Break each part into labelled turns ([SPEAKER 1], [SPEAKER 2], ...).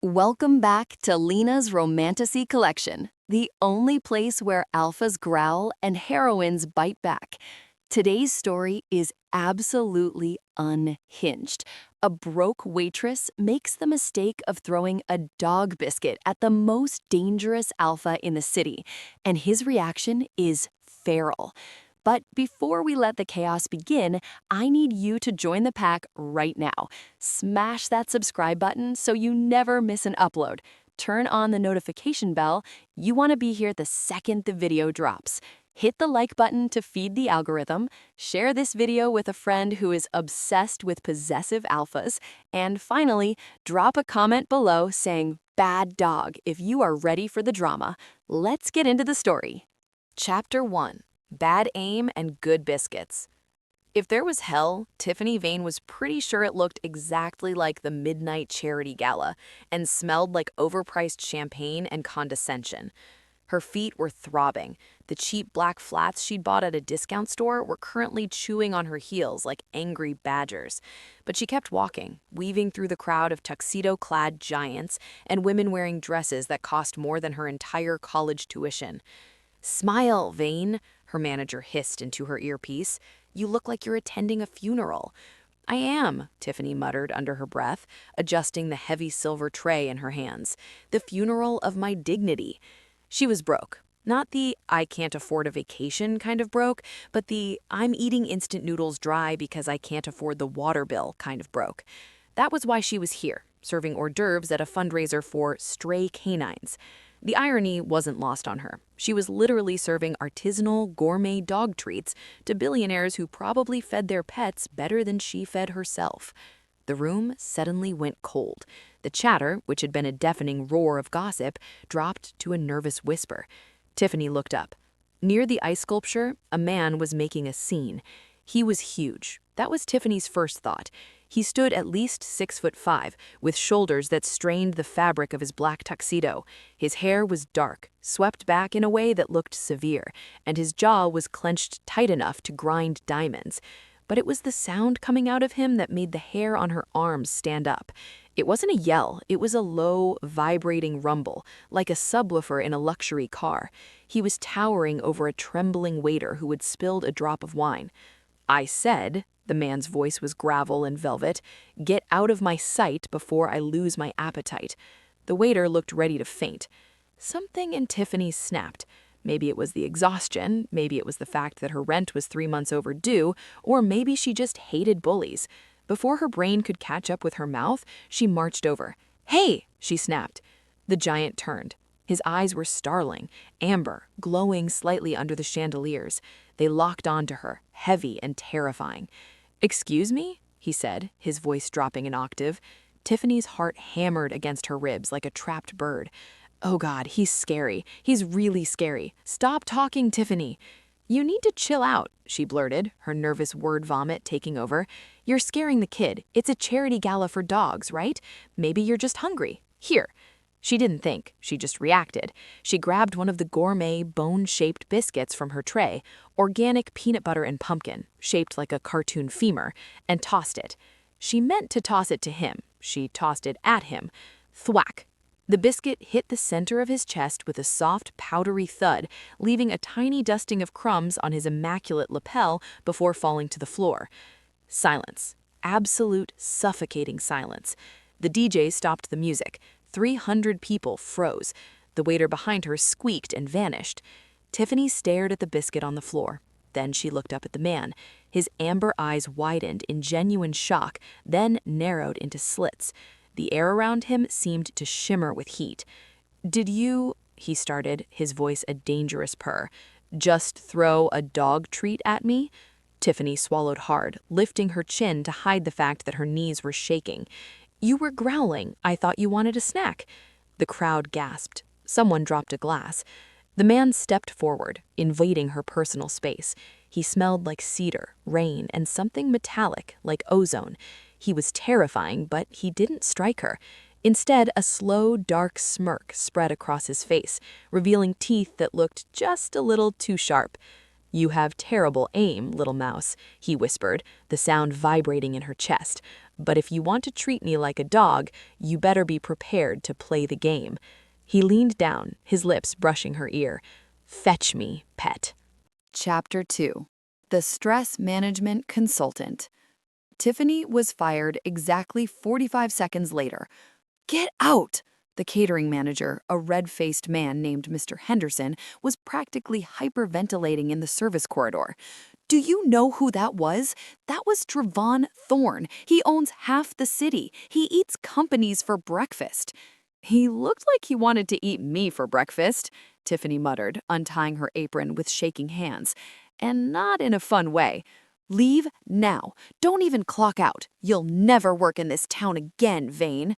[SPEAKER 1] Welcome back to Lena's Romantasy collection, the only place where alphas growl and heroines bite back. Today's story is absolutely unhinged. A broke waitress makes the mistake of throwing a dog biscuit at the most dangerous alpha in the city, and his reaction is feral. But before we let the chaos begin, I need you to join the pack right now. Smash that subscribe button so you never miss an upload. Turn on the notification bell. You want to be here the second the video drops. Hit the like button to feed the algorithm. Share this video with a friend who is obsessed with possessive alphas. And finally, drop a comment below saying "bad dog" if you are ready for the drama. Let's get into the story. Chapter 1. Bad aim and good biscuits. If there was hell, Tiffany Vane was pretty sure it looked exactly like the midnight charity gala and smelled like overpriced champagne and condescension. Her feet were throbbing. The cheap black flats she'd bought at a discount store were currently chewing on her heels like angry badgers. But she kept walking, weaving through the crowd of tuxedo-clad giants and women wearing dresses that cost more than her entire college tuition. "Smile, Vane," her manager hissed into her earpiece. "You look like you're attending a funeral." "I am," Tiffany muttered under her breath, adjusting the heavy silver tray in her hands. "The funeral of my dignity." She was broke. Not the "I can't afford a vacation" kind of broke, but the "I'm eating instant noodles dry because I can't afford the water bill" kind of broke. That was why she was here, serving hors d'oeuvres at a fundraiser for stray canines. The irony wasn't lost on her. She was literally serving artisanal, gourmet dog treats to billionaires who probably fed their pets better than she fed herself. The room suddenly went cold. The chatter, which had been a deafening roar of gossip, dropped to a nervous whisper. Tiffany looked up. Near the ice sculpture, a man was making a scene. He was huge. That was Tiffany's first thought. He stood at least 6'5", with shoulders that strained the fabric of his black tuxedo. His hair was dark, swept back in a way that looked severe, and his jaw was clenched tight enough to grind diamonds. But it was the sound coming out of him that made the hair on her arms stand up. It wasn't a yell, it was a low, vibrating rumble, like a subwoofer in a luxury car. He was towering over a trembling waiter who had spilled a drop of wine. "I said," the man's voice was gravel and velvet, "get out of my sight before I lose my appetite." The waiter looked ready to faint. Something in Tiffany snapped. Maybe it was the exhaustion, maybe it was the fact that her rent was 3 months overdue, or maybe she just hated bullies. Before her brain could catch up with her mouth, she marched over. "Hey!" she snapped. The giant turned. His eyes were starling, amber, glowing slightly under the chandeliers. They locked onto her, heavy and terrifying. "Excuse me?" he said, his voice dropping an octave. Tiffany's heart hammered against her ribs like a trapped bird. "Oh God, he's scary. He's really scary. Stop talking, Tiffany." "You need to chill out," she blurted, her nervous word vomit taking over. "You're scaring the kid. It's a charity gala for dogs, right? Maybe you're just hungry. Here." She didn't think, she just reacted. She grabbed one of the gourmet, bone-shaped biscuits from her tray, organic peanut butter and pumpkin, shaped like a cartoon femur, and tossed it. She meant to toss it to him. She tossed it at him. Thwack! The biscuit hit the center of his chest with a soft, powdery thud, leaving a tiny dusting of crumbs on his immaculate lapel before falling to the floor. Silence. Absolute, suffocating silence. The DJ stopped the music. 300 people froze. The waiter behind her squeaked and vanished. Tiffany stared at the biscuit on the floor. Then she looked up at the man. His amber eyes widened in genuine shock, then narrowed into slits. The air around him seemed to shimmer with heat. "Did you," he started, his voice a dangerous purr, "just throw a dog treat at me?" Tiffany swallowed hard, lifting her chin to hide the fact that her knees were shaking. "You were growling. I thought you wanted a snack." The crowd gasped. Someone dropped a glass. The man stepped forward, invading her personal space. He smelled like cedar, rain, and something metallic, like ozone. He was terrifying, but he didn't strike her. Instead, a slow, dark smirk spread across his face, revealing teeth that looked just a little too sharp. "You have terrible aim, little mouse," he whispered, the sound vibrating in her chest.
[SPEAKER 2] but if you want to treat me like a dog, you better be prepared to play the game." He leaned down, his lips brushing her ear. "Fetch me, pet."
[SPEAKER 1] Chapter 2. The Stress Management Consultant. Tiffany was fired exactly 45 seconds later. "Get out!" The catering manager, a red-faced man named Mr. Henderson, was practically hyperventilating in the service corridor. "Do you know who that was? That was Dravon Thorne. He owns half the city. He eats companies for breakfast." "He looked like he wanted to eat me for breakfast," Tiffany muttered, untying her apron with shaking hands. "And not in a fun way. Leave now. Don't even clock out. You'll never work in this town again, Vane."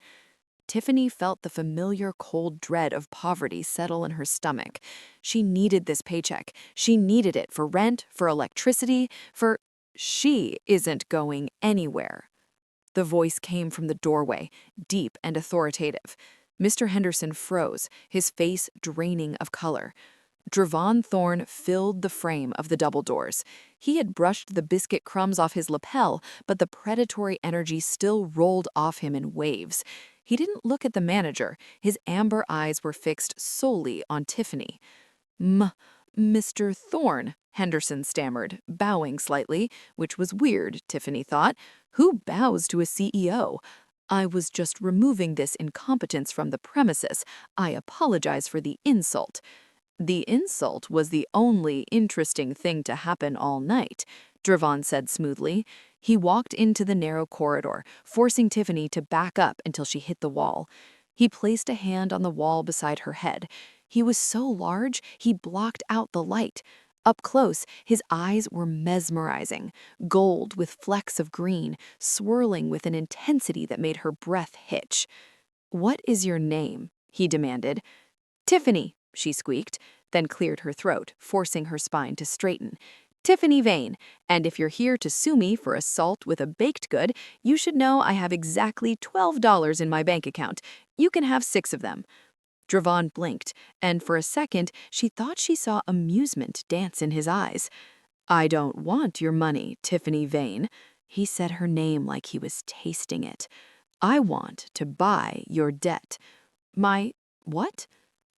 [SPEAKER 1] Tiffany felt the familiar cold dread of poverty settle in her stomach. She needed this paycheck. She needed it for rent, for electricity, for... She isn't going anywhere. The voice came from the doorway, deep and authoritative. Mr. Henderson froze, his face draining of color. Dravon Thorne filled the frame of the double doors. He had brushed the biscuit crumbs off his lapel, but the predatory energy still rolled off him in waves. He didn't look at the manager. His amber eyes were fixed solely on Tiffany. Mr. Thorne," Henderson stammered, bowing slightly, which was weird, Tiffany thought. Who bows to a CEO? "I was just removing this incompetence from the premises. I apologize for the insult." "The insult was the only interesting thing to happen all night," Dravon said smoothly. He walked into the narrow corridor, forcing Tiffany to back up until she hit the wall. He placed a hand on the wall beside her head. He was so large, he blocked out the light. Up close, his eyes were mesmerizing, gold with flecks of green, swirling with an intensity that made her breath hitch. "What is your name?" he demanded. "Tiffany," she squeaked, then cleared her throat, forcing her spine to straighten. "Tiffany Vane, and if you're here to sue me for assault with a baked good, you should know I have exactly $12 in my bank account. You can have 6 of them." Dravon blinked, and for a second she thought she saw amusement dance in his eyes. "I don't want your money, Tiffany Vane." He said her name like he was tasting it. "I want to buy your debt." "My what?"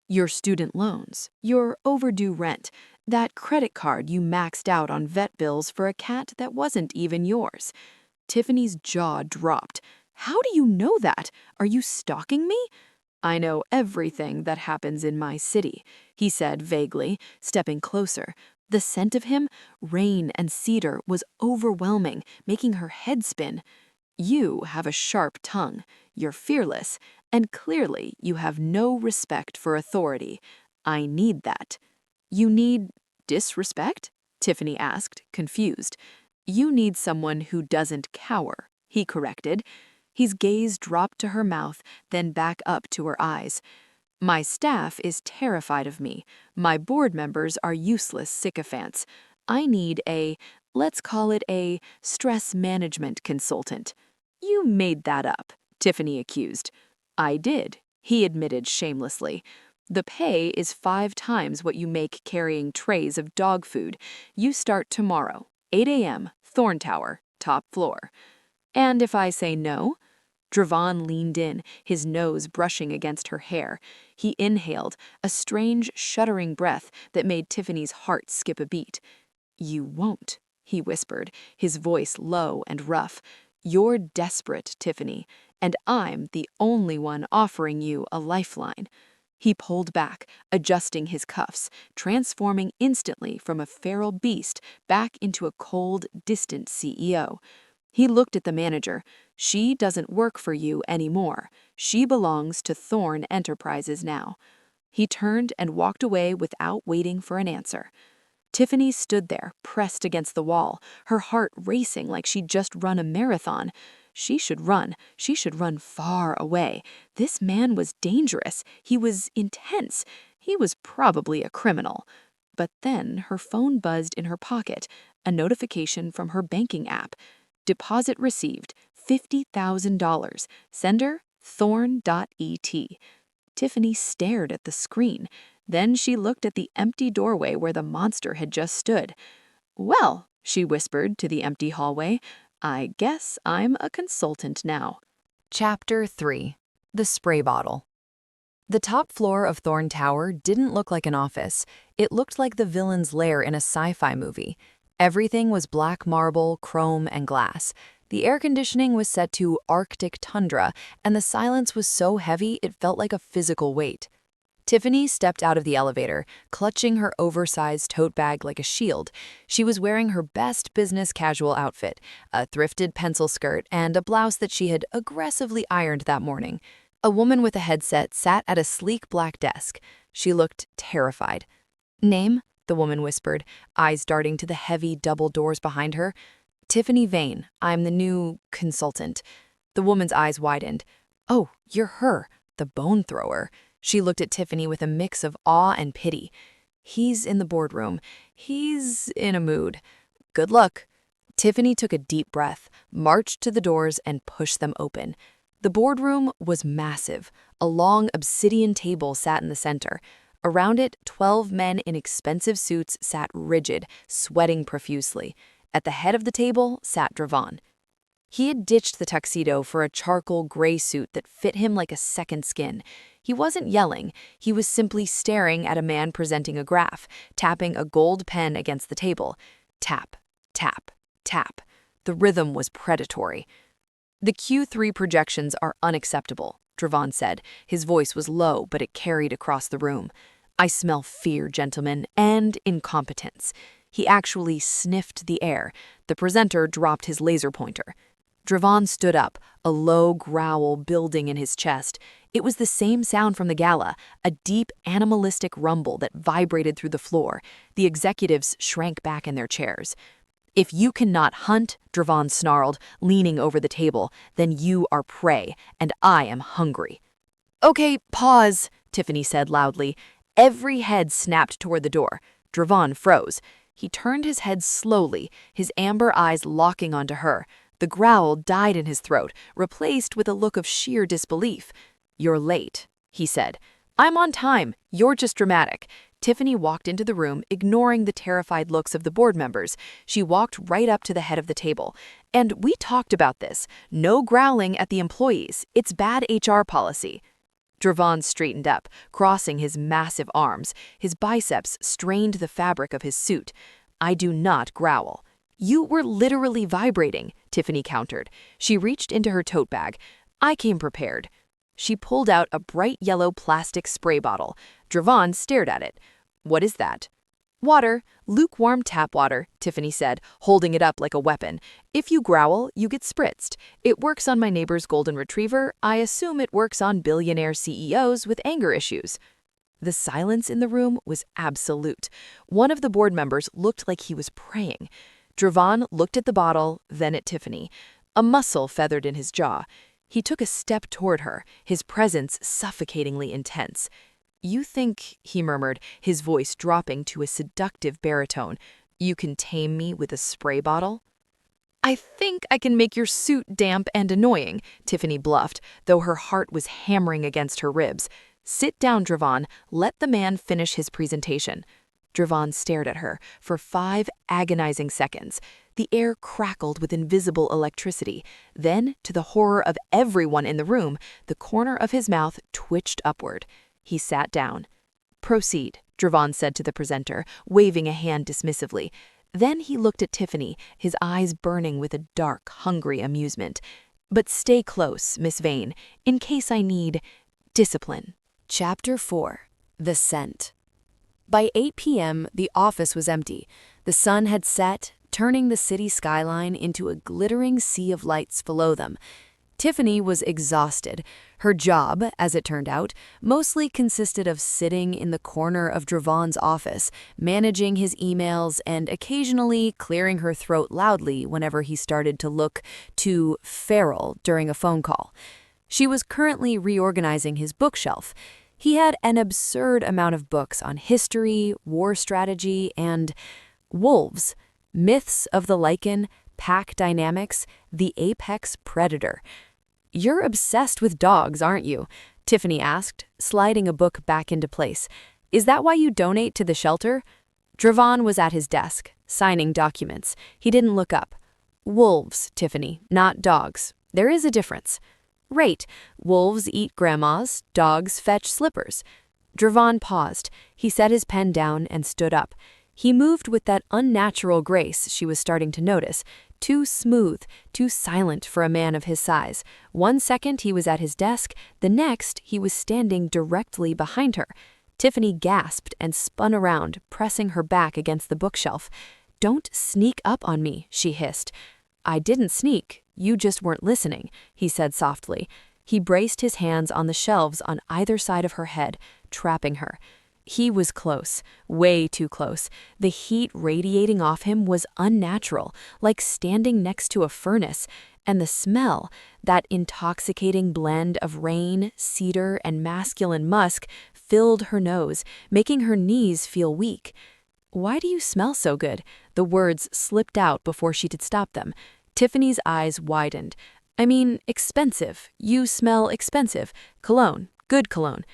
[SPEAKER 1] "Your student loans, your overdue rent, that credit card you maxed out on vet bills for a cat that wasn't even yours." Tiffany's jaw dropped. "How do you know that? Are you stalking me?" "I know everything that happens in my city," he said vaguely, stepping closer. The scent of him, rain and cedar, was overwhelming, making her head spin. "You have a sharp tongue, you're fearless, and clearly you have no respect for authority. I need that." "You need disrespect?" Tiffany asked, confused. "You need someone who doesn't cower," he corrected. His gaze dropped to her mouth, then back up to her eyes. "My staff is terrified of me. My board members are useless sycophants. I need let's call it a stress management consultant." "You made that up," Tiffany accused. "I did," he admitted shamelessly. "The pay is 5 times what you make carrying trays of dog food. You start tomorrow, 8 a.m., Thorn Tower, top floor." "And if I say no?" Dravon leaned in, his nose brushing against her hair. He inhaled, a strange, shuddering breath that made Tiffany's heart skip a beat. "You won't," he whispered, his voice low and rough. "You're desperate, Tiffany, and I'm the only one offering you a lifeline." He pulled back, adjusting his cuffs, transforming instantly from a feral beast back into a cold, distant CEO. He looked at the manager. "She doesn't work for you anymore. She belongs to Thorne Enterprises now." He turned and walked away without waiting for an answer. Tiffany stood there, pressed against the wall, her heart racing like she'd just run a marathon. She should run. She should run far away. This man was dangerous. He was intense. He was probably a criminal. But then her phone buzzed in her pocket, a notification from her banking app. "Deposit received, $50,000. Sender, thorn.et." Tiffany stared at the screen. Then she looked at the empty doorway where the monster had just stood. "Well," she whispered to the empty hallway,
[SPEAKER 2] I guess I'm a consultant now.
[SPEAKER 1] Chapter 3. The Spray Bottle. The top floor of Thorne Tower didn't look like an office. It looked like the villain's lair in a sci-fi movie. Everything was black marble, chrome, and glass. The air conditioning was set to Arctic tundra, and the silence was so heavy it felt like a physical weight. Tiffany stepped out of the elevator, clutching her oversized tote bag like a shield. She was wearing her best business casual outfit, a thrifted pencil skirt, and a blouse that she had aggressively ironed that morning. A woman with a headset sat at a sleek black desk. She looked terrified. "Name?" the woman whispered, eyes darting to the heavy double doors behind her. "Tiffany Vane. I'm the new consultant." The woman's eyes widened. "Oh, you're her, the bone thrower." She looked at Tiffany with a mix of awe and pity. "He's in the boardroom. He's in a mood. Good luck." Tiffany took a deep breath, marched to the doors, and pushed them open. The boardroom was massive. A long obsidian table sat in the center. Around it, 12 men in expensive suits sat rigid, sweating profusely. At the head of the table sat Dravon. He had ditched the tuxedo for a charcoal gray suit that fit him like a second skin. He wasn't yelling. He was simply staring at a man presenting a graph, tapping a gold pen against the table. Tap, tap, tap. The rhythm was predatory. "The Q3 projections are unacceptable," Dravon said. His voice was low, but it carried across the room. "I smell fear, gentlemen, and incompetence." He actually sniffed the air. The presenter dropped his laser pointer. Dravon stood up, a low growl building in his chest. It was the same sound from the gala, a deep animalistic rumble that vibrated through the floor. The executives shrank back in their chairs. "If you cannot hunt," Dravon snarled, leaning over the table, "then you are prey, and I am hungry." "Okay, pause," Tiffany said loudly. Every head snapped toward the door. Dravon froze. He turned his head slowly, his amber eyes locking onto her. The growl died in his throat, replaced with a look of sheer disbelief. "You're late," he said. "I'm on time. You're just dramatic." Tiffany walked into the room, ignoring the terrified looks of the board members. She walked right up to the head of the table. "And we talked about this. No growling at the employees. It's bad HR policy." Dravon straightened up, crossing his massive arms. His biceps strained the fabric of his suit. "I do not growl." "You were literally vibrating," Tiffany countered. She reached into her tote bag. "I came prepared." She pulled out a bright yellow plastic spray bottle. Dravon stared at it. "What is that?" "Water, lukewarm tap water," Tiffany said, holding it up like a weapon. "If you growl, you get spritzed. It works on my neighbor's golden retriever. I assume it works on billionaire CEOs with anger issues." The silence in the room was absolute. One of the board members looked like he was praying. Dravon looked at the bottle, then at Tiffany. A muscle feathered in his jaw. He took a step toward her, his presence suffocatingly intense. "You think," he murmured, his voice dropping to a seductive baritone, "you can tame me with a spray bottle?" "I think I can make your suit damp and annoying," Tiffany bluffed, though her heart was hammering against her ribs. "Sit down, Dravon. Let the man finish his presentation." Dravon stared at her for 5 agonizing seconds. The air crackled with invisible electricity. Then, to the horror of everyone in the room, the corner of his mouth twitched upward. He sat down. "Proceed," Dravon said to the presenter, waving a hand dismissively. Then he looked at Tiffany, his eyes burning with a dark, hungry amusement. "But stay close, Miss Vane, in case I need discipline." Chapter 4. The Scent. By 8 p.m., the office was empty. The sun had set, turning the city skyline into a glittering sea of lights below them. Tiffany was exhausted. Her job, as it turned out, mostly consisted of sitting in the corner of Dravon's office, managing his emails and occasionally clearing her throat loudly whenever he started to look too feral during a phone call. She was currently reorganizing his bookshelf. He had an absurd amount of books on history, war strategy, and wolves, myths of the lichen, pack dynamics, the apex predator. "You're obsessed with dogs, aren't you?" Tiffany asked, sliding a book back into place. "Is that why you donate to the shelter?" Dravon was at his desk, signing documents. He didn't look up.
[SPEAKER 2] Wolves, Tiffany, not dogs. There is a difference. Right, wolves eat grandmas, dogs fetch slippers. Dravon paused. He set his pen down and stood up. He moved with that unnatural grace she was starting to notice, too smooth, too silent for a man of his size. 1 second he was at his desk, the next he was standing directly behind her. Tiffany gasped and spun around, pressing her back against the bookshelf. "Don't sneak up on me," she hissed. "I didn't sneak, you just weren't listening," he said softly. He braced his hands on the shelves on either side of her head, trapping her. He was close, way too close. The heat radiating off him was unnatural, like standing next to a furnace. And the smell, that intoxicating blend of rain, cedar, and masculine musk, filled her nose, making her knees feel weak. "Why do you smell so good?" The words slipped out before she could stop them. Tiffany's eyes widened. "I mean, expensive. You smell expensive. Cologne. Good cologne."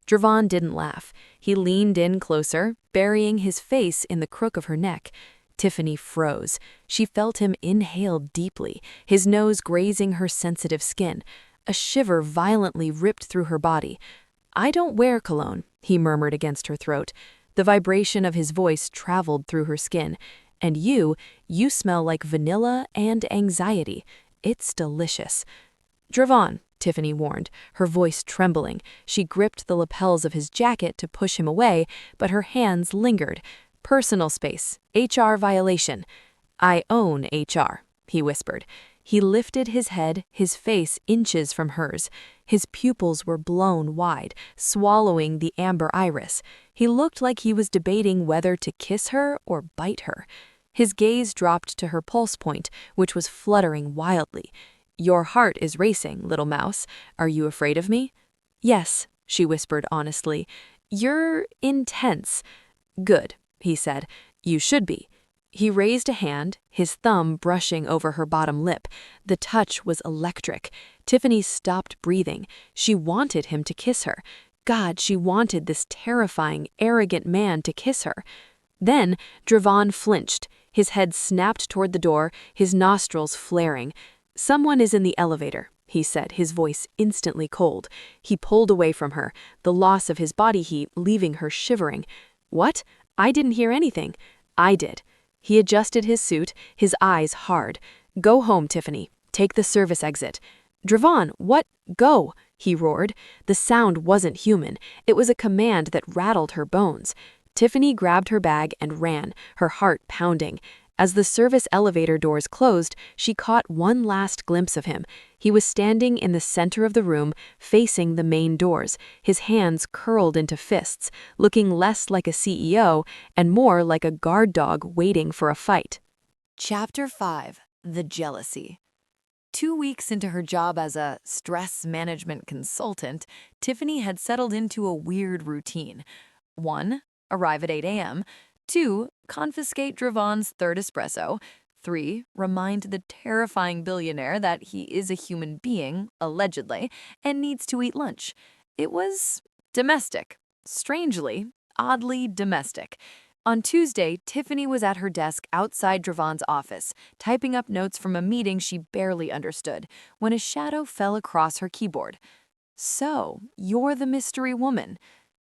[SPEAKER 2] Dravon didn't laugh. He leaned in closer, burying his face in the crook of her neck. Tiffany froze. She felt him inhale deeply, his nose grazing her sensitive skin. A shiver violently ripped through her body. "I don't wear cologne," he murmured against her throat. The vibration of his voice traveled through her skin. "And you smell like vanilla and anxiety. It's delicious." "Dravon," Tiffany warned, her voice trembling. She gripped the lapels of his jacket to push him away, but her hands lingered. "Personal space. HR violation." "I own HR," he whispered. He lifted his head, his face inches from hers. His pupils were blown wide, swallowing the amber iris. He looked like he was debating whether to kiss her or bite her. His gaze dropped to her pulse point, which was fluttering wildly. "Your heart is racing, little mouse. Are you afraid of me?" "Yes," she whispered honestly. "You're intense." "Good," he said. "You should be." He raised a hand, his thumb brushing over her bottom lip. The touch was electric. Tiffany stopped breathing. She wanted him to kiss her. God, she wanted this terrifying, arrogant man to kiss her. Then Dravon flinched. His head snapped toward the door, his nostrils flaring. "Someone is in the elevator," he said, his voice instantly cold. He pulled away from her, the loss of his body heat leaving her shivering. "What? I didn't hear anything." "I did." He adjusted his suit, his eyes hard. "Go home, Tiffany. Take the service exit." "Dravon, what? Go!" he roared. The sound wasn't human. It was a command that rattled her bones. Tiffany grabbed her bag and ran, her heart pounding. As the service elevator doors closed, she caught one last glimpse of him. He was standing in the center of the room, facing the main doors, his hands curled into fists, looking less like a CEO and more like a guard dog waiting for a fight.
[SPEAKER 1] Chapter 5. The Jealousy. 2 weeks into her job as a stress management consultant, Tiffany had settled into a weird routine. 1. Arrive at 8 a.m. 2. Confiscate Dravon's third espresso. 3. Remind the terrifying billionaire that he is a human being, allegedly, and needs to eat lunch. It was domestic. Strangely, oddly domestic. On Tuesday, Tiffany was at her desk outside Dravon's office, typing up notes from a meeting she barely understood, when a shadow fell across her keyboard. "So, you're the mystery woman."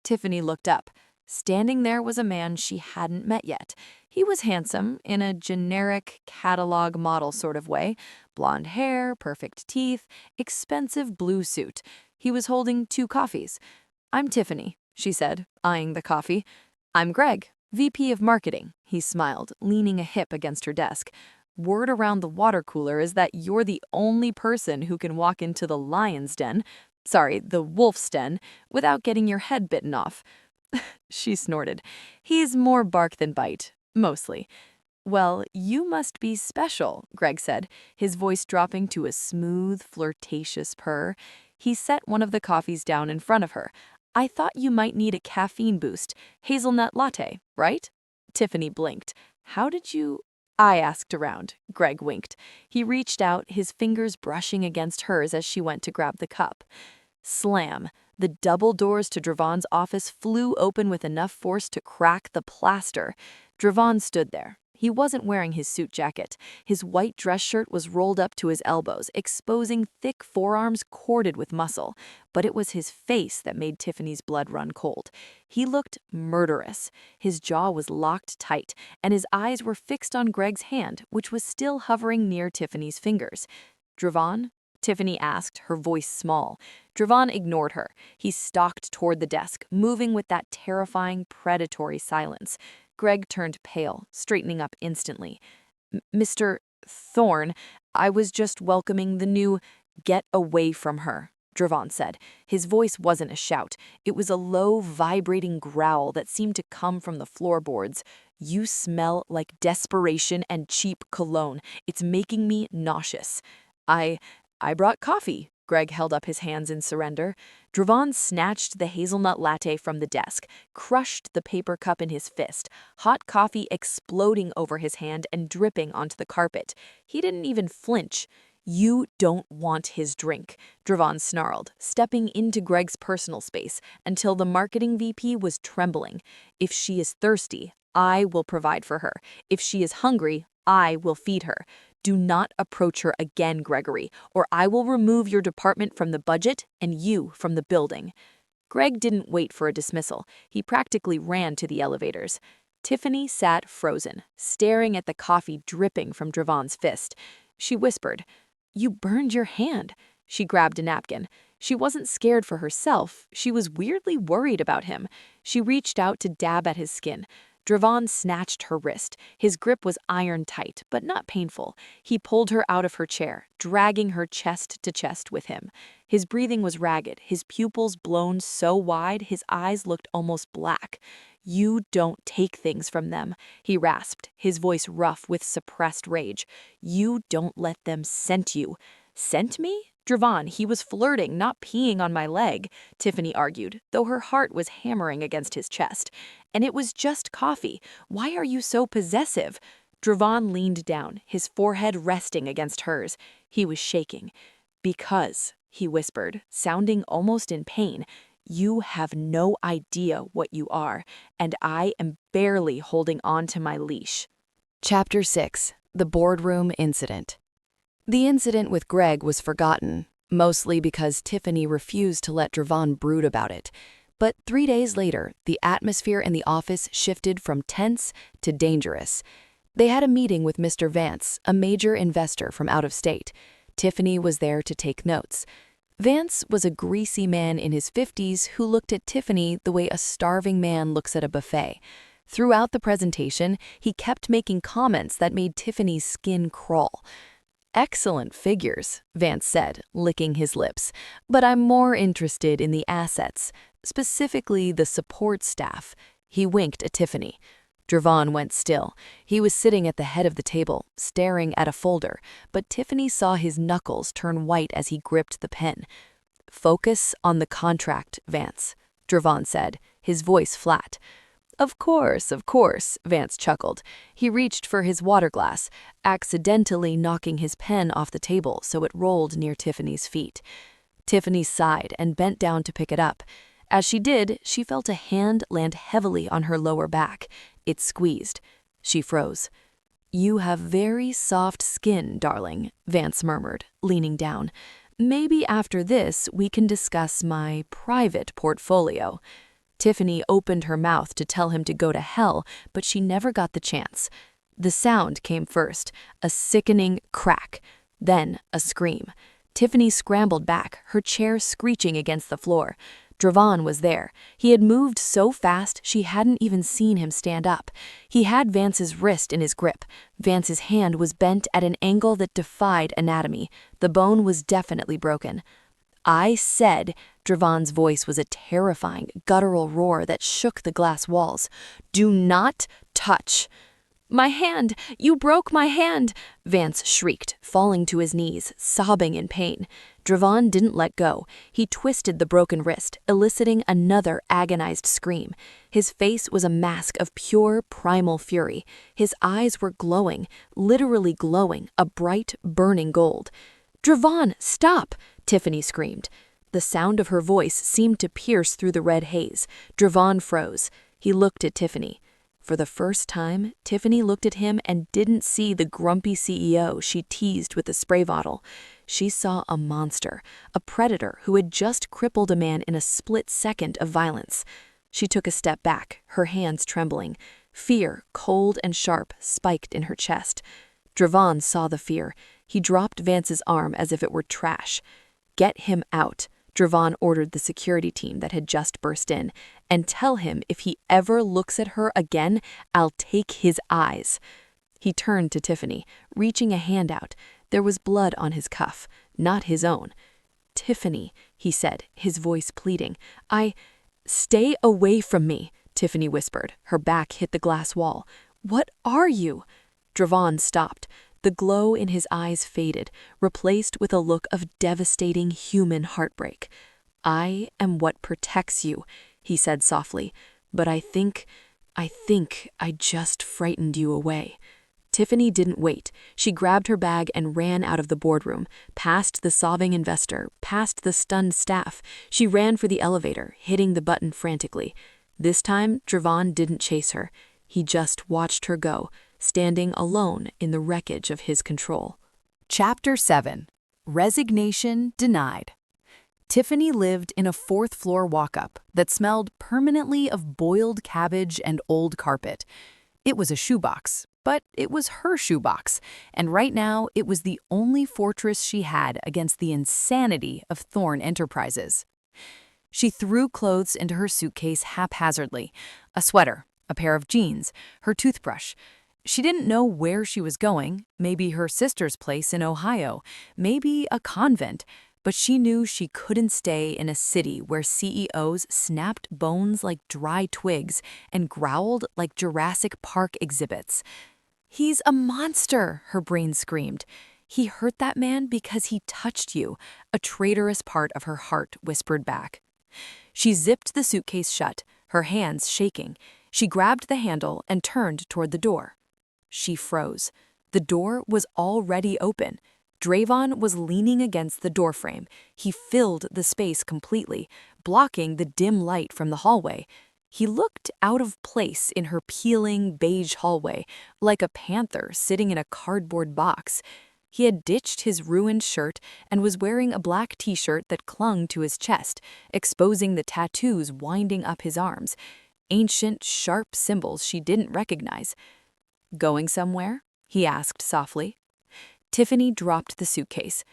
[SPEAKER 1] Tiffany looked up. Standing there was a man she hadn't met yet. He was handsome, in a generic catalog model sort of way. Blonde hair, perfect teeth, expensive blue suit. He was holding 2 coffees. "I'm Tiffany," she said, eyeing the coffee. "I'm Greg, VP of Marketing," he smiled, leaning a hip against her desk. "Word around the water cooler is that you're the only person who can walk into the lion's den, the wolf's den, without getting your head bitten off." She snorted. "He's more bark than bite, mostly." "Well, you must be special," Greg said, his voice dropping to a smooth, flirtatious purr. He set one of the coffees down in front of her. "I thought you might need a caffeine boost. Hazelnut latte, right?" Tiffany blinked. "How did you—" "I asked around," Greg winked. He reached out, his fingers brushing against hers as she went to grab the cup. Slam. The double doors to Dravon's office flew open with enough force to crack the plaster. Dravon stood there.
[SPEAKER 2] He wasn't wearing his suit jacket. His white dress shirt was rolled up to his elbows, exposing thick forearms corded with muscle. But it was his face that made Tiffany's blood run cold. He looked murderous. His jaw was locked tight, and his eyes were fixed on Greg's hand, which was still hovering near Tiffany's fingers. "Dravon?" Tiffany asked, her voice small. Dravon ignored her. He stalked toward the desk, moving with that terrifying, predatory silence. Greg turned pale, straightening up instantly. "Mr. Thorne, I was just welcoming the new—" "Get away from her," Dravon said. His voice wasn't a shout. It was a low, vibrating growl that seemed to come from the floorboards. "You smell like desperation and cheap cologne. It's making me nauseous." I brought coffee." Greg held up his hands in surrender. Dravon snatched the hazelnut latte from the desk, crushed the paper cup in his fist, hot coffee exploding over his hand and dripping onto the carpet. He didn't even flinch. "You don't want his drink," Dravon snarled, stepping into Greg's personal space until the marketing VP was trembling. "If she is thirsty, I will provide for her. If she is hungry, I will feed her. Do not approach her again, Gregory, or I will remove your department from the budget and you from the building." Greg didn't wait for a dismissal. He practically ran to the elevators. Tiffany sat frozen, staring at the coffee dripping from Dravon's fist. She whispered, "You burned your hand." She grabbed a napkin. She wasn't scared for herself. She was weirdly worried about him. She reached out to dab at his skin. Dravon snatched her wrist. His grip was iron tight, but not painful. He pulled her out of her chair, dragging her chest to chest with him. His breathing was ragged, his pupils blown so wide his eyes looked almost black. "You don't take things from them," he rasped, his voice rough with suppressed rage. "You don't let them scent you." "Scent me?" "Dravon, he was flirting, not peeing on my leg," Tiffany argued, though her heart was hammering against his chest. "And it was just coffee. Why are you so possessive?" Dravon leaned down, his forehead resting against hers. He was shaking. "Because," he whispered, sounding almost in pain, "you have no idea what you are, and I am barely holding on to my leash."
[SPEAKER 1] Chapter 6. The Boardroom Incident. The incident with Greg was forgotten, mostly because Tiffany refused to let Dravon brood about it. But 3 days later, the atmosphere in the office shifted from tense to dangerous. They had a meeting with Mr. Vance, a major investor from out of state. Tiffany was there to take notes. Vance was a greasy man in his 50s who looked at Tiffany the way a starving man looks at a buffet. Throughout the presentation, he kept making comments that made Tiffany's skin crawl. "Excellent figures," Vance said, licking his lips, "but I'm more interested in the assets, specifically the support staff." He winked at Tiffany. Dravon went still. He was sitting at the head of the table, staring at a folder, but Tiffany saw his knuckles turn white as he gripped the pen. "Focus on the contract, Vance," Dravon said, his voice flat. Of course, Vance chuckled. He reached for his water glass, accidentally knocking his pen off the table so it rolled near Tiffany's feet. Tiffany sighed and bent down to pick it up. As she did, she felt a hand land heavily on her lower back. It squeezed. She froze. "You have very soft skin, darling," Vance murmured, leaning down. "Maybe after this we can discuss my private portfolio." Tiffany opened her mouth to tell him to go to hell, but she never got the chance. The sound came first, a sickening crack, then a scream. Tiffany scrambled back, her chair screeching against the floor. Dravon was there. He had moved so fast she hadn't even seen him stand up. He had Vance's wrist in his grip. Vance's hand was bent at an angle that defied anatomy. The bone was definitely broken. "I said," Dravon's voice was a terrifying, guttural roar that shook the glass walls, "do not touch." "My hand! You broke my hand!" Vance shrieked, falling to his knees, sobbing in pain. Dravon didn't let go. He twisted the broken wrist, eliciting another agonized scream. His face was a mask of pure, primal fury. His eyes were glowing, literally glowing, a bright, burning gold. "Dravon, stop!" Tiffany screamed. The sound of her voice seemed to pierce through the red haze. Dravon froze. He looked at Tiffany.
[SPEAKER 2] For the first time, Tiffany looked at him and didn't see the grumpy CEO she teased with the spray bottle. She saw a monster, a predator who had just crippled a man in a split second of violence. She took a step back, her hands trembling. Fear, cold and sharp, spiked in her chest. Dravon saw the fear. He dropped Vance's arm as if it were trash. "Get him out," Dravon ordered the security team that had just burst in, "and tell him if he ever looks at her again, I'll take his eyes." He turned to Tiffany, reaching a hand out. There was blood on his cuff, not his own. "Tiffany," he said, his voice pleading. "Stay away from me," Tiffany whispered. Her back hit the glass wall. "What are you?" Dravon stopped. The glow in his eyes faded, replaced with a look of devastating human heartbreak. "I am what protects you," he said softly, "but I think I just frightened you away." Tiffany didn't wait. She grabbed her bag and ran out of the boardroom, past the sobbing investor, past the stunned staff. She ran for the elevator, hitting the button frantically. This time, Dravon didn't chase her. He just watched her go, standing alone in the wreckage of his control.
[SPEAKER 1] Chapter 7. Resignation Denied. Tiffany lived in a fourth-floor walk-up that smelled permanently of boiled cabbage and old carpet. It was a shoebox, but it was her shoebox, and right now it was the only fortress she had against the insanity of Thorne Enterprises. She threw clothes into her suitcase haphazardly, a sweater, a pair of jeans, her toothbrush. She didn't know where she was going, maybe her sister's place in Ohio, maybe a convent, but she knew she couldn't stay in a city where CEOs snapped bones like dry twigs and growled like Jurassic Park exhibits. "He's a monster," her brain screamed. "He hurt that man because he touched you," a traitorous part of her heart whispered back. She zipped the suitcase shut, her hands shaking. She grabbed the handle and turned toward the door. She froze. The door was already open. Dravon was leaning against the doorframe. He filled the space completely, blocking the dim light from the hallway. He looked out of place in her peeling beige hallway, like a panther sitting in a cardboard box. He had ditched his ruined shirt and was wearing a black t-shirt that clung to his chest, exposing the tattoos winding up his arms, ancient, sharp symbols she didn't recognize. "Going somewhere?" he asked softly. Tiffany dropped the suitcase.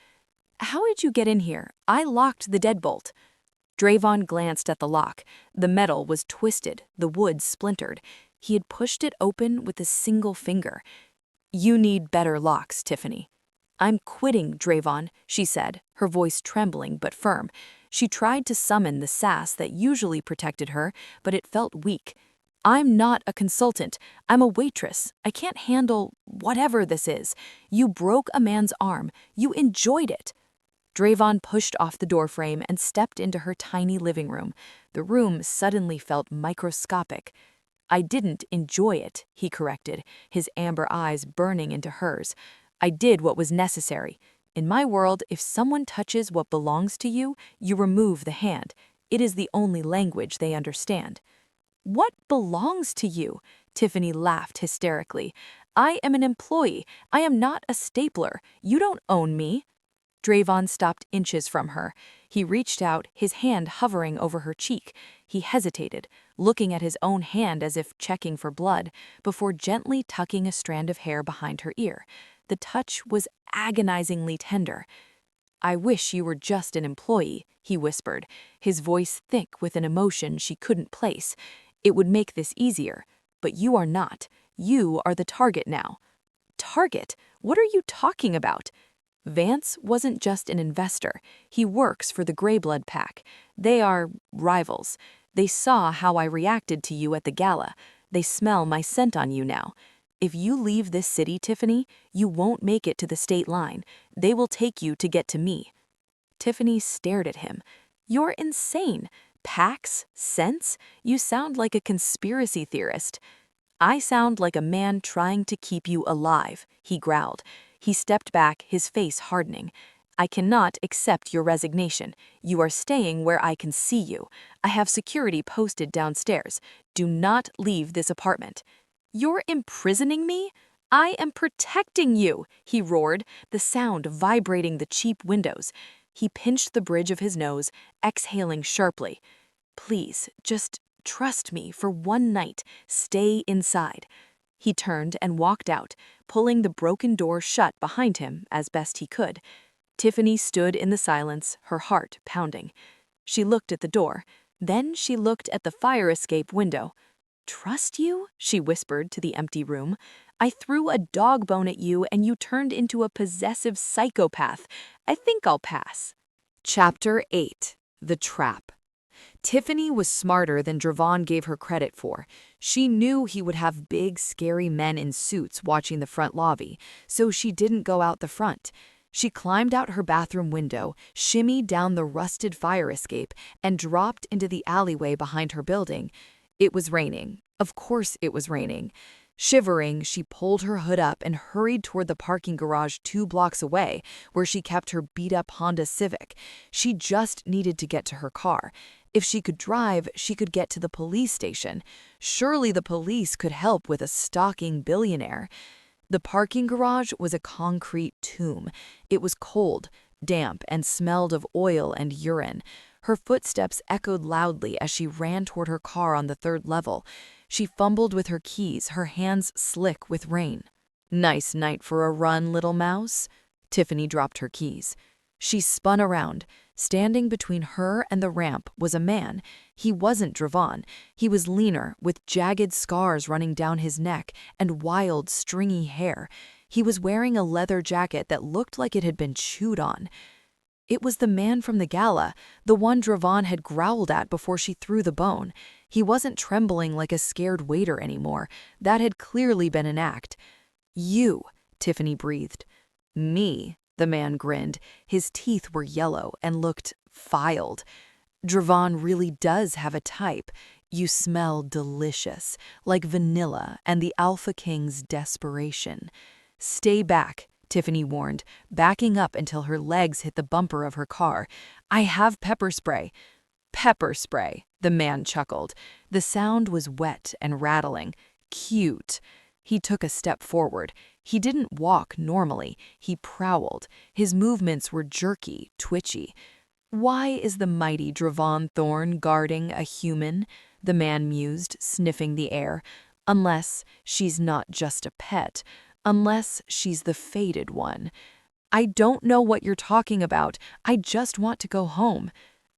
[SPEAKER 1] "How did you get in here? I locked the deadbolt." Dravon glanced at the lock. The metal was twisted, the wood splintered. He had pushed it open with a single finger. "You need better locks, Tiffany." "I'm quitting, Dravon," she said, her voice trembling but firm. She tried to summon the sass that usually protected her, but it felt weak. "I'm not a consultant. I'm a waitress. I can't handle whatever this is. You broke a man's arm. You enjoyed it." Dravon pushed off the doorframe and stepped into her tiny living room. The room suddenly felt microscopic. "I didn't enjoy it," he corrected, his amber eyes burning into hers. "I did what was necessary. In my world, if someone touches what belongs to you, you remove the hand. It is the only language they understand." "What belongs to you?" Tiffany laughed hysterically. "I am an employee. I am not a stapler. You don't own me." Dravon stopped inches from her. He reached out, his hand hovering over her cheek. He hesitated, looking at his own hand as if checking for blood, before gently tucking a strand of hair behind her ear. The touch was agonizingly tender. "I wish you were just an employee," he whispered, his voice thick with an emotion she couldn't place. "It would make this easier. But you are not. You are the target now." "Target? What are you talking about?" "Vance wasn't just an investor. He works for the Greyblood Pack. They are rivals. They saw how I reacted to you at the gala. They smell my scent on you now. If you leave this city, Tiffany, you won't make it to the state line. They will take you to get to me." Tiffany stared at him. "You're insane. Packs? Scents? You sound like a conspiracy theorist." "I sound like a man trying to keep you alive," he growled. He stepped back, his face hardening. "I cannot accept your resignation. You are staying where I can see you. I have security posted downstairs. Do not leave this apartment."
[SPEAKER 2] "You're imprisoning me? I am protecting you," he roared, the sound vibrating the cheap windows. He pinched the bridge of his nose, exhaling sharply. "Please, just trust me for one night. Stay inside." He turned and walked out, pulling the broken door shut behind him as best he could. Tiffany stood in the silence, her heart pounding. She looked at the door. Then she looked at the fire escape window. "Trust you?" she whispered to the empty room. "I threw a dog bone at you and you turned into a possessive psychopath. I think I'll pass." Chapter 8. The Trap. Tiffany was smarter than Dravon gave her credit for. She knew he would have big, scary men in suits watching the front lobby, so she didn't go out the front. She climbed out her bathroom window, shimmied down the rusted fire escape, and dropped into the alleyway behind her building. It was raining. Of course it was raining. Shivering, she pulled her hood up and hurried toward the parking garage 2 blocks away, where she kept her beat-up Honda Civic. She just needed to get to her car. If she could drive, she could get to the police station. Surely the police could help with a stalking billionaire. The parking garage was a concrete tomb. It was cold, damp, and smelled of oil and urine. Her footsteps echoed loudly as she ran toward her car on the 3rd level. She fumbled with her keys, her hands slick with rain. "Nice night for a run, little mouse." Tiffany dropped her keys. She spun around. Standing between her and the ramp was a man. He wasn't Dravon. He was leaner, with jagged scars running down his neck and wild, stringy hair. He was wearing a leather jacket that looked like it had been chewed on. It was the man from the gala, the one Dravon had growled at before she threw the bone. He wasn't trembling like a scared waiter anymore. That had clearly been an act. "You," Tiffany breathed. "Me," the man grinned. His teeth were yellow and looked filed. "Dravon really does have a type. You smell delicious, like vanilla and the Alpha King's desperation." "Stay back," Tiffany warned, backing up until her legs hit the bumper of her car. "I have pepper spray." "Pepper spray," the man chuckled. The sound was wet and rattling. "Cute." He took a step forward. He didn't walk normally. He prowled. His movements were jerky, twitchy. "Why is the mighty Dravon Thorne guarding a human?" the man mused, sniffing the air. "Unless she's not just a pet. Unless she's the fated one." "I don't know what you're talking about. I just want to go home."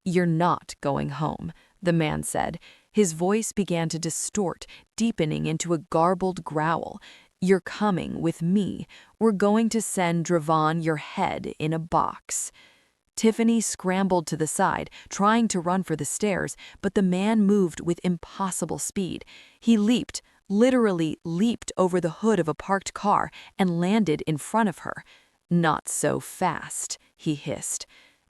[SPEAKER 2] "You're not going home," the man said. His voice began to distort, deepening into a garbled growl. "You're coming with me. We're going to send Dravon your head in a box." Tiffany scrambled to the side, trying to run for the stairs, but the man moved with impossible speed. He leaped, literally leaped over the hood of a parked car and landed in front of her. "Not so fast," he hissed.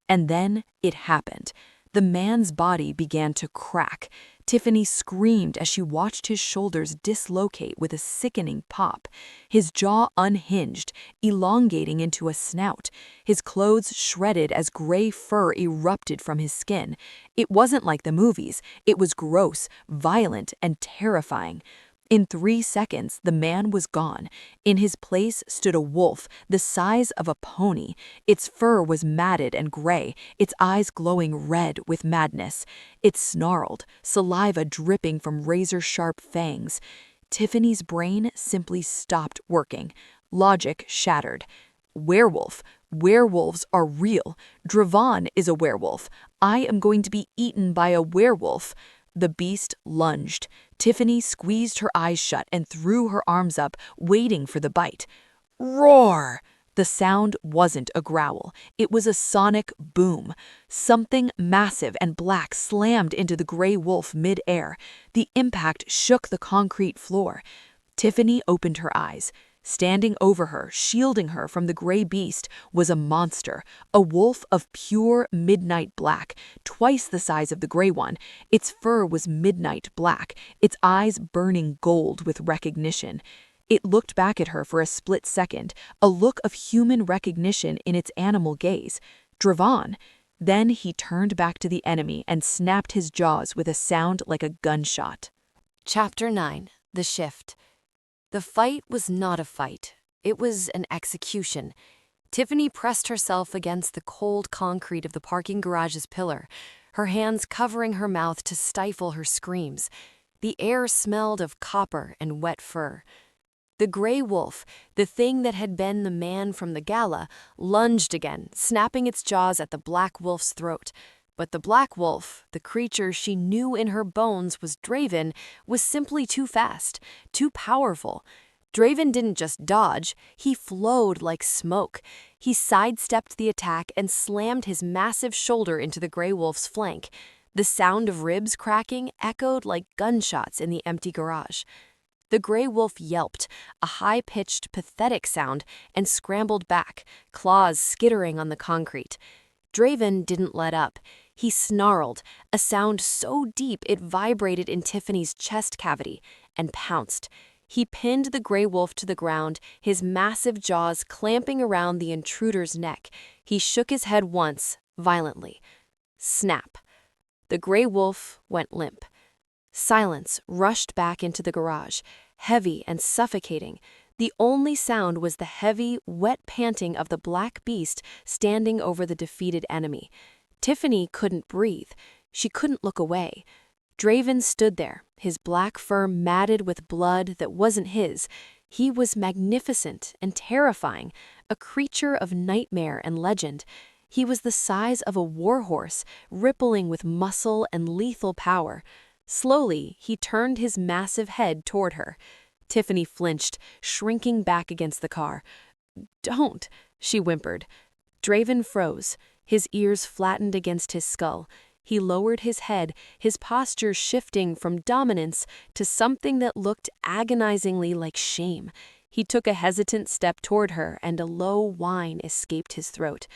[SPEAKER 2] And then it happened. The man's body began to crack. Tiffany screamed as she watched his shoulders dislocate with a sickening pop. His jaw unhinged, elongating into a snout. His clothes shredded as gray fur erupted from his skin. It wasn't like the movies. It was gross, violent, and terrifying. In 3 seconds, the man was gone. In his place stood a wolf, the size of a pony. Its fur was matted and gray, its eyes glowing red with madness. It snarled, saliva dripping from razor-sharp fangs. Tiffany's brain simply stopped working. Logic shattered. Werewolf. Werewolves are real. Dravon is a werewolf. I am going to be eaten by a werewolf. The beast lunged. Tiffany squeezed her eyes shut and threw her arms up, waiting for the bite. Roar! The sound wasn't a growl. It was a sonic boom. Something massive and black slammed into the gray wolf mid-air. The impact shook the concrete floor. Tiffany opened her eyes. Standing over her, shielding her from the gray beast, was a monster, a wolf of pure midnight black, twice the size of the gray one. Its fur was midnight black, its eyes burning gold with recognition. It looked back at her for a split second, a look of human recognition in its animal gaze. Dravon. Then he turned back to the enemy and snapped his jaws with a sound like a gunshot. Chapter 9. The Shift. The fight was not a fight. It was an execution. Tiffany pressed herself against the cold concrete of the parking garage's pillar, her hands covering her mouth to stifle her screams. The air smelled of copper and wet fur. The gray wolf, the thing that had been the man from the gala, lunged again, snapping its jaws at the black wolf's throat. But the black wolf, the creature she knew in her bones was Dravon, was simply too fast, too powerful. Dravon didn't just dodge, he flowed like smoke. He sidestepped the attack and slammed his massive shoulder into the gray wolf's flank. The sound of ribs cracking echoed like gunshots in the empty garage. The gray wolf yelped, a high-pitched, pathetic sound, and scrambled back, claws skittering on the concrete. Dravon didn't let up. He snarled, a sound so deep it vibrated in Tiffany's chest cavity, and pounced. He pinned the gray wolf to the ground, his massive jaws clamping around the intruder's neck. He shook his head once, violently. Snap. The gray wolf went limp. Silence rushed back into the garage, heavy and suffocating. The only sound was the heavy, wet panting of the black beast standing over the defeated enemy. Tiffany couldn't breathe. She couldn't look away. Dravon stood there, his black fur matted with blood that wasn't his. He was magnificent and terrifying, a creature of nightmare and legend. He was the size of a warhorse, rippling with muscle and lethal power. Slowly, he turned his massive head toward her. Tiffany flinched, shrinking back against the car. "Don't," she whimpered. Dravon froze, his ears flattened against his skull. He lowered his head, his posture shifting from dominance to something that looked agonizingly like shame. He took a hesitant step toward her, and a low whine escaped his throat.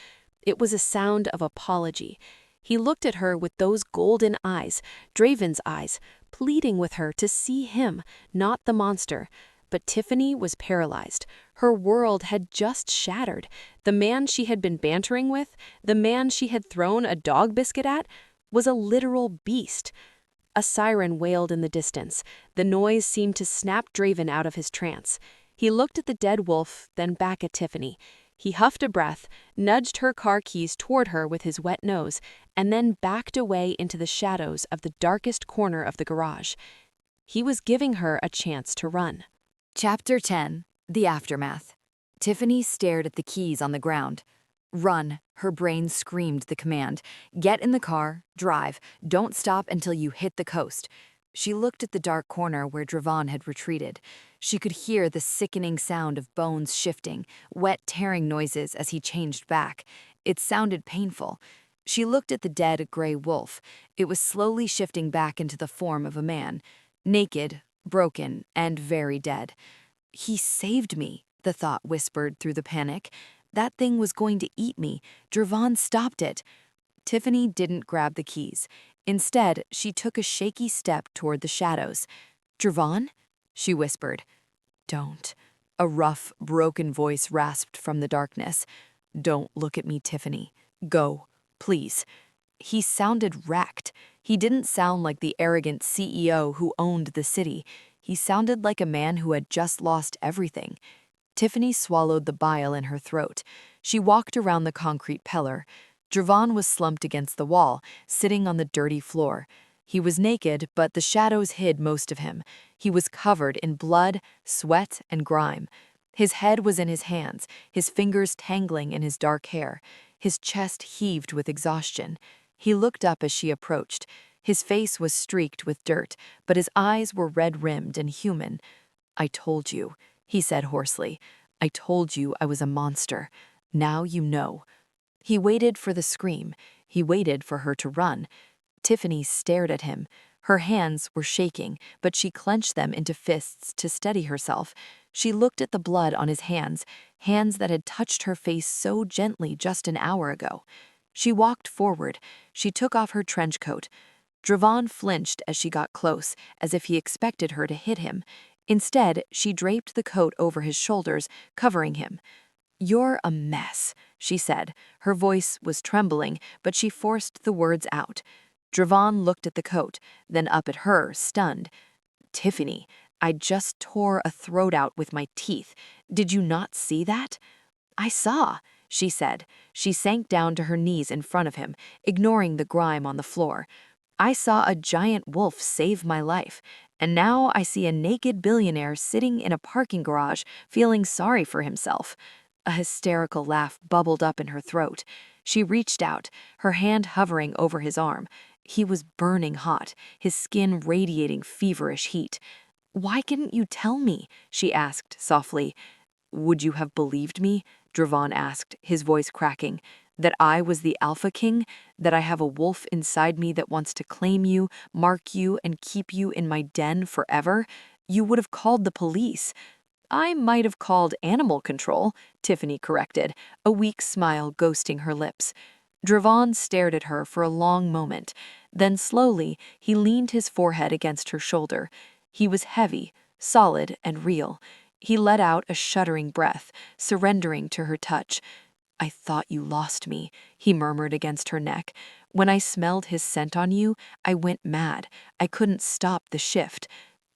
[SPEAKER 2] It was a sound of apology. He looked at her with those golden eyes, Dravon's eyes, pleading with her to see him, not the monster. But Tiffany was paralyzed. Her world had just shattered. The man she had been bantering with, the man she had thrown a dog biscuit at, was a literal beast. A siren wailed in the distance. The noise seemed to snap Dravon out of his trance. He looked at the dead wolf, then back at Tiffany. He huffed a breath, nudged her car keys toward her with his wet nose, and then backed away into the shadows of the darkest corner of the garage. He was giving her a chance to run.
[SPEAKER 1] Chapter 10. The Aftermath. Tiffany stared at the keys on the ground. Run, her brain screamed the command. Get in the car, drive, don't stop until you hit the coast. She looked at the dark corner where Dravon had retreated. She could hear the sickening sound of bones shifting, wet tearing noises as he changed back. It sounded painful. She looked at the dead gray wolf. It was slowly shifting back into the form of a man, naked, broken, and very dead. He saved me, the thought whispered through the panic. That thing was going to eat me. Dravon stopped it. Tiffany didn't grab the keys. Instead, she took a shaky step toward the shadows. "Dravon?" she whispered. "Don't." A rough, broken voice rasped from the darkness. "Don't look at me, Tiffany. Go, please." He sounded wrecked. He didn't sound like the arrogant CEO who owned the city. He sounded like a man who had just lost everything. Tiffany swallowed the bile in her throat. She walked around the concrete pillar. Dravon was slumped against the wall, sitting on the dirty floor. He was naked, but the shadows hid most of him. He was covered in blood, sweat, and grime. His head was in his hands, his fingers tangling in his dark hair. His chest heaved with exhaustion. He looked up as she approached. His face was streaked with dirt, but his eyes were red-rimmed and human. "I told you," he said hoarsely. "I told you I was a monster. Now you know." He waited for the scream. He waited for her to run. Tiffany stared at him. Her hands were shaking, but she clenched them into fists to steady herself. She looked at the blood on his hands, hands that had touched her face so gently just an hour ago. She walked forward. She took off her trench coat. Dravon flinched as she got close, as if he expected her to hit him. Instead, she draped the coat over his shoulders, covering him. "You're a mess," she said. Her voice was trembling, but she forced the words out. Dravon looked at the coat, then up at her, stunned. "Tiffany,
[SPEAKER 2] I just tore a throat out with my teeth. Did you not see that? I saw, she said. She sank down to her knees in front of him, ignoring the grime on the floor. I saw a giant wolf save my life, and now I see a naked billionaire sitting in a parking garage feeling sorry for himself. A hysterical laugh bubbled up in her throat. She reached out, her hand hovering over his arm. He was burning hot, his skin radiating feverish heat. "Why couldn't you tell me?" she asked softly. "Would you have believed me?" Dravon asked, his voice cracking. "That I was the Alpha King? That I have a wolf inside me that wants to claim you, mark you, and keep you in my den forever? You would have called the police." "I might have called animal control," Tiffany corrected, a weak smile ghosting her lips. Dravon stared at her for a long moment. Then slowly, he leaned his forehead against her shoulder. He was heavy, solid, and real. He let out a shuddering breath, surrendering to her touch. "I thought you lost me," he murmured against her neck. "When I smelled his scent on you, I went mad. I couldn't stop the shift."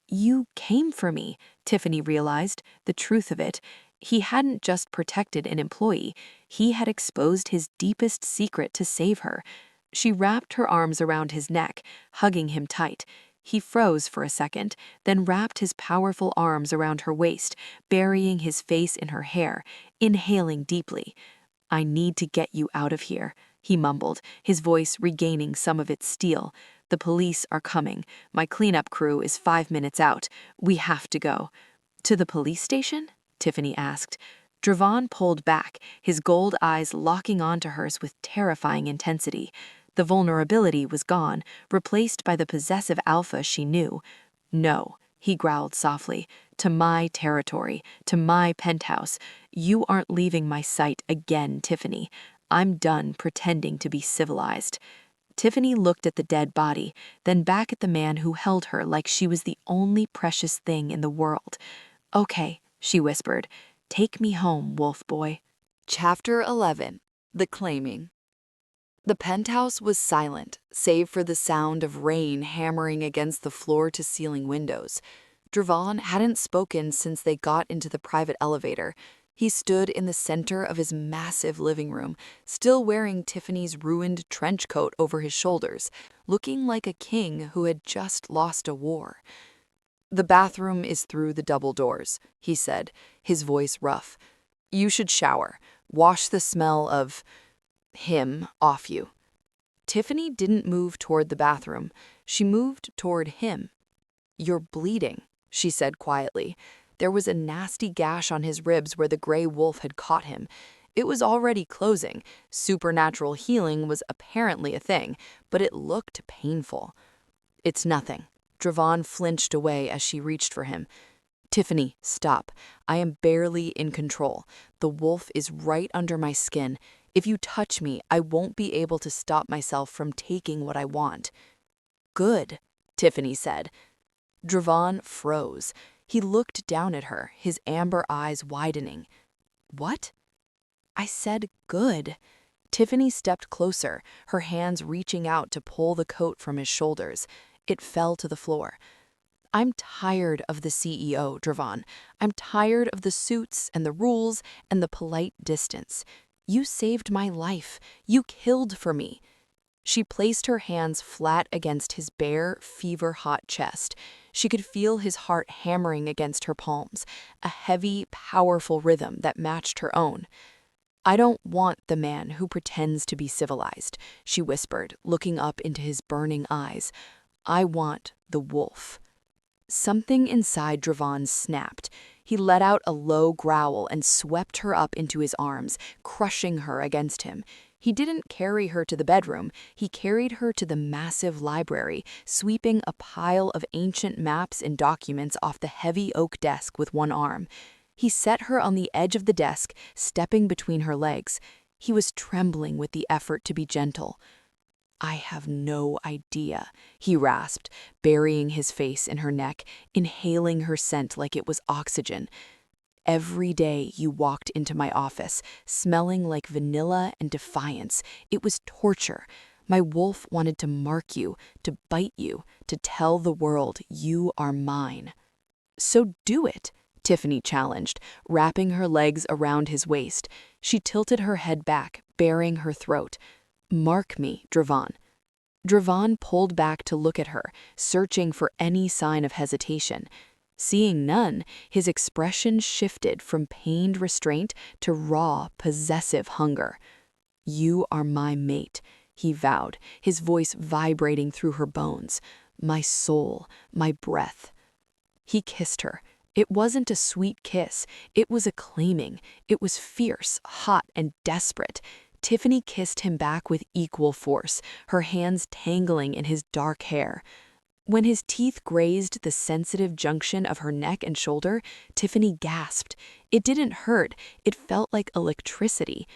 [SPEAKER 2] "You came for me," Tiffany realized, the truth of it. He hadn't just protected an employee. He had exposed his deepest secret to save her. She wrapped her arms around his neck, hugging him tight. He froze for a second, then wrapped his powerful arms around her waist, burying his face in her hair, inhaling deeply. "I need to get you out of here," he mumbled, his voice regaining some of its steel. "The police are coming. My cleanup crew is 5 minutes out. We have to go." "To the police station?" Tiffany asked. Dravon pulled back, his gold eyes locking onto hers with terrifying intensity. The vulnerability was gone, replaced by the possessive alpha she knew. "No," he growled softly, "to my territory, to my penthouse. You aren't leaving my sight again, Tiffany. I'm done pretending to be civilized." Tiffany looked at the dead body, then back at the man who held her like she was the only precious thing in the world. "Okay," she whispered. "Take me home, wolf boy."
[SPEAKER 1] Chapter 11. The Claiming. The penthouse was silent, save for the sound of rain hammering against the floor-to-ceiling windows. Dravon hadn't spoken since they got into the private elevator. He stood in the center of his massive living room, still wearing Tiffany's ruined trench coat over his shoulders, looking like a king who had just lost a war. "The bathroom is through the double doors," he said, his voice rough. "You should shower. Wash the smell of him off you." Tiffany didn't move toward the bathroom. She moved toward him. "You're bleeding," she said quietly. There was a nasty gash on his ribs where the gray wolf had caught him. It was already closing. Supernatural healing was apparently a thing, but it looked painful. "It's nothing." Dravon flinched away as she reached for him. "Tiffany, stop. I am barely in control. The wolf is right under my skin. If you touch me, I won't be able to stop myself from taking what I want." "Good," Tiffany said. Dravon froze. He looked down at her, his amber eyes widening. "What?" "I said good." Tiffany stepped closer, her hands reaching out to pull the coat from his shoulders. It fell to the floor. "I'm tired of the CEO, Dravon. I'm tired of the suits and the rules and the polite distance. You saved my life. You killed for me." She placed her hands flat against his bare, fever-hot chest. She could feel his heart hammering against her palms, a heavy, powerful rhythm that matched her own. "I don't want the man who pretends to be civilized," she whispered, looking up into his burning eyes. "I want the wolf." Something inside Dravon snapped. He let out a low growl and swept her up into his arms, crushing her against him. He didn't carry her to the bedroom. He carried her to the massive library, sweeping a pile of ancient maps and documents off the heavy oak desk with one arm. He set her on the edge of the desk, stepping between her legs. He was trembling with the effort to be gentle. "I have no idea," he rasped, burying his face in her neck, inhaling her scent like it was oxygen. "Every day you walked into my office, smelling like vanilla and defiance. It was torture. My wolf wanted to mark you, to bite you, to tell the world you are mine."
[SPEAKER 2] "So do it," Tiffany challenged, wrapping her legs around his waist. She tilted her head back, baring her throat. "Mark me, Dravon." Dravon pulled back to look at her, searching for any sign of hesitation. Seeing none, his expression shifted from pained restraint to raw, possessive hunger. "You are my mate," he vowed, his voice vibrating through her bones. "My soul, my breath." He kissed her. It wasn't a sweet kiss. It was a claiming. It was fierce, hot, and desperate. Tiffany kissed him back with equal force, her hands tangling in his dark hair. When his teeth grazed the sensitive junction of her neck and shoulder, Tiffany gasped. It didn't hurt. It felt like electricity.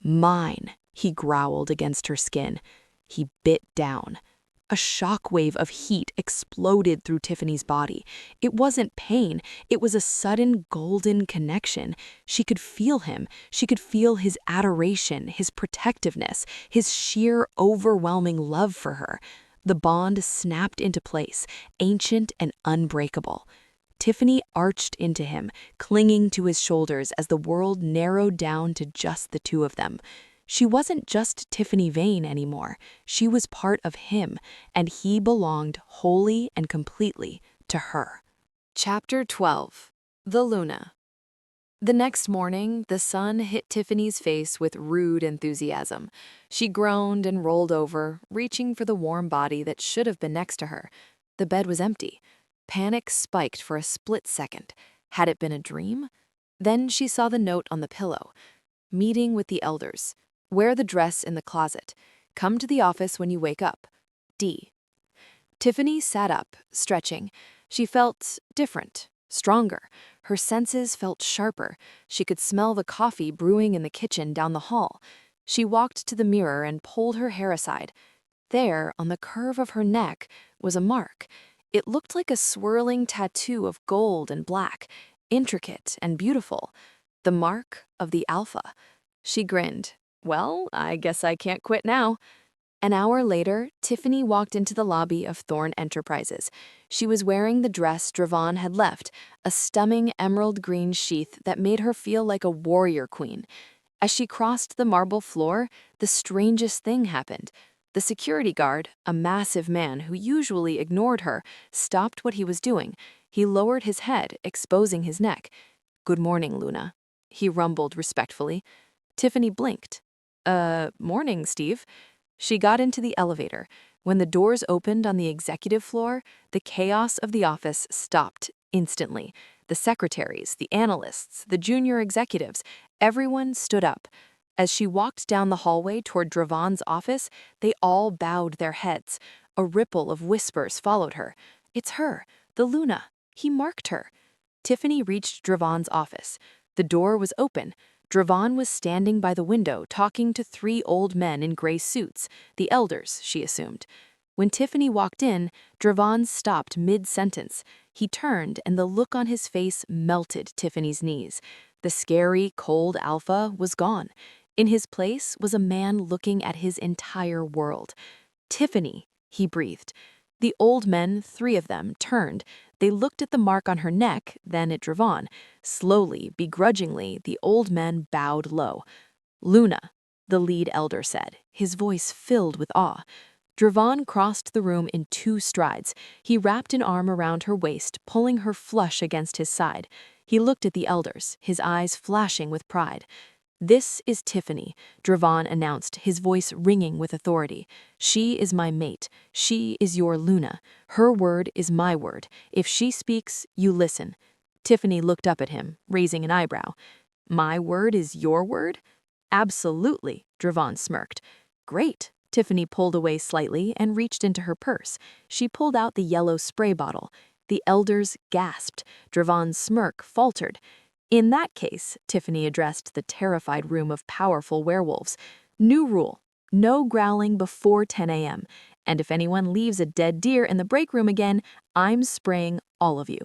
[SPEAKER 2] "Mine," he growled against her skin. He bit down. A shockwave of heat exploded through Tiffany's body. It wasn't pain. It was a sudden golden connection. She could feel him. She could feel his adoration, his protectiveness, his sheer, overwhelming love for her. The bond snapped into place, ancient and unbreakable. Tiffany arched into him, clinging to his shoulders as the world narrowed down to just the two of them. She wasn't just Tiffany Vane anymore. She was part of him, and he belonged wholly and completely to her. Chapter 12. The Luna. The next morning, the sun hit Tiffany's face with rude enthusiasm. She groaned and rolled over, reaching for the warm body that should have been next to her. The bed was empty. Panic spiked for a split second. Had it been a dream? Then she saw the note on the pillow. Meeting with the elders. Wear the dress in the closet. Come to the office when you wake up. D. Tiffany sat up, stretching. She felt different, stronger. Her senses felt sharper. She could smell the coffee brewing in the kitchen down the hall. She walked to the mirror and pulled her hair aside. There, on the curve of her neck, was a mark. It looked like a swirling tattoo of gold and black, intricate and beautiful. The mark of the Alpha. She grinned. Well, I guess I can't quit now. An hour later, Tiffany walked into the lobby of Thorne Enterprises. She was wearing the dress Dravon had left, a stunning emerald green sheath that made her feel like a warrior queen. As she crossed the marble floor, the strangest thing happened. The security guard, a massive man who usually ignored her, stopped what he was doing. He lowered his head, exposing his neck. "Good morning, Luna," he rumbled respectfully. Tiffany blinked. Morning, Steve." She got into the elevator. When the doors opened on the executive floor, the chaos of the office stopped instantly. The secretaries, the analysts, the junior executives, everyone stood up. As she walked down the hallway toward Dravon's office, they all bowed their heads. A ripple of whispers followed her. "It's her, the Luna. He marked her." Tiffany reached Dravon's office. The door was open. Dravon was standing by the window talking to three old men in gray suits, the elders, she assumed. When Tiffany walked in, Dravon stopped mid-sentence. He turned, and the look on his face melted Tiffany's knees. The scary, cold Alpha was gone. In his place was a man looking at his entire world. "Tiffany," he breathed. The old men, three of them, turned. They looked at the mark on her neck, then at Dravon. Slowly, begrudgingly, the old men bowed low. "Luna," the lead elder said, his voice filled with awe. Dravon crossed the room in 2 strides. He wrapped an arm around her waist, pulling her flush against his side. He looked at the elders, his eyes flashing with pride. "This is Tiffany," Dravon announced, his voice ringing with authority. "She is my mate. She is your Luna. Her word is my word. If she speaks, you listen." Tiffany looked up at him, raising an eyebrow. "My word is your word?" "Absolutely," Dravon smirked. "Great." Tiffany pulled away slightly and reached into her purse. She pulled out the yellow spray bottle. The elders gasped. Dravon's smirk faltered. "In that case," Tiffany addressed the terrified room of powerful werewolves, "new rule, no growling before 10 a.m. And if anyone leaves a dead deer in the break room again, I'm spraying all of you."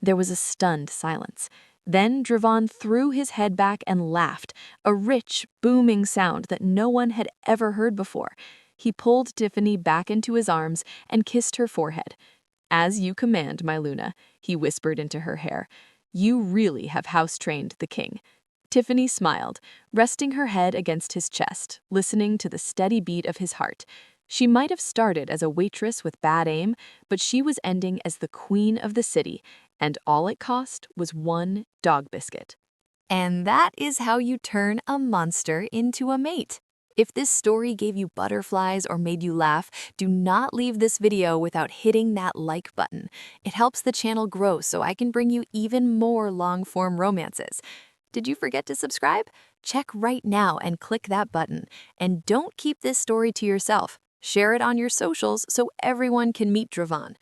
[SPEAKER 2] There was a stunned silence. Then Dravon threw his head back and laughed, a rich, booming sound that no one had ever heard before. He pulled Tiffany back into his arms and kissed her forehead. "As you command, my Luna," he whispered into her hair. "You really have house-trained the king." Tiffany smiled, resting her head against his chest, listening to the steady beat of his heart. She might have started as a waitress with bad aim, but she was ending as the queen of the city, and all it cost was one dog biscuit. And that is how you turn a monster into a mate. If this story gave you butterflies or made you laugh, do not leave this video without hitting that like button. It helps the channel grow so I can bring you even more long-form romances. Did you forget to subscribe? Check right now and click that button. And don't keep this story to yourself. Share it on your socials so everyone can meet Dravon.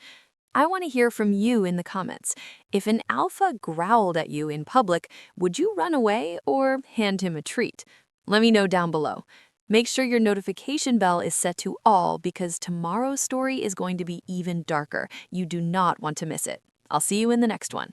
[SPEAKER 2] I want to hear from you in the comments. If an alpha growled at you in public, would you run away or hand him a treat? Let me know down below. Make sure your notification bell is set to all because tomorrow's story is going to be even darker. You do not want to miss it. I'll see you in the next one.